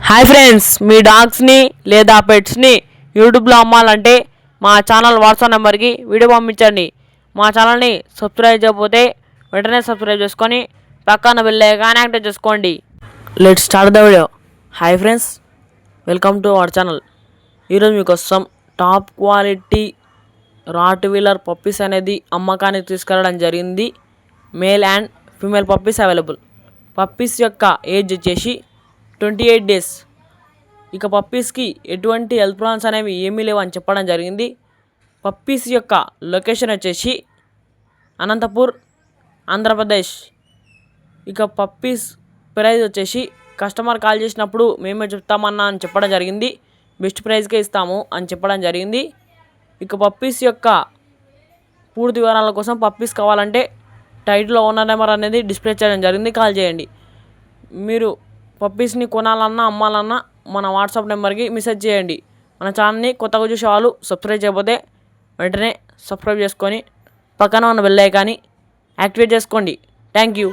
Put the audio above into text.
Hi friends, మీ డాగ్స్ని లేదా పెట్స్ని యూట్యూబ్లో అమ్మాలంటే మా ఛానల్ వాట్సాప్ నెంబర్కి వీడియో పంపించండి. మా ఛానల్ని సబ్స్క్రైబ్ చేయకపోతే వెంటనే సబ్స్క్రైబ్ చేసుకొని పక్కన బెల్ ఐకాన్ యాక్టివేట్ చేసుకోండి. Let's start the video. Hi friends, welcome to our channel. ఈరోజు మీకోసం top quality rottweiler puppies అనేది అమ్మకానికి తీసుకురావడం జరిగింది. Male and female puppies available. Puppies యొక్క ఏజ్ వచ్చేసి 28 days. ఇక పప్పీస్కి ఎటువంటి హెల్త్ ప్రాబ్లమ్స్ అనేవి ఏమీ లేవు అని చెప్పడం జరిగింది. పప్పీస్ యొక్క లొకేషన్ వచ్చేసి అనంతపూర్, ఆంధ్రప్రదేశ్. ఇక పప్పీస్ ప్రైస్ వచ్చేసి కస్టమర్ కాల్ చేసినప్పుడు మేమే చెప్తామన్నా అని చెప్పడం జరిగింది. బెస్ట్ ప్రైస్కే ఇస్తాము అని చెప్పడం జరిగింది. ఇక పప్పీస్ యొక్క పూర్తి వివరాల కోసం పప్పీస్ కావాలంటే టైటిల్లో ఓనర్ నెంబర్ అనేది డిస్ప్లే చేయడం జరిగింది, కాల్ చేయండి. మీరు పప్పీస్ని కొనాలన్నా అమ్మాలన్నా మన వాట్సాప్ నెంబర్కి మెసేజ్ చేయండి. మన ఛానల్ని కొత్తగా చూసే వాళ్ళు సబ్స్క్రైబ్ చేయకపోతే వెంటనే సబ్స్క్రైబ్ చేసుకొని పక్కన ఉన్న బెల్ ఐకాన్ని యాక్టివేట్ చేసుకోండి. Thank you.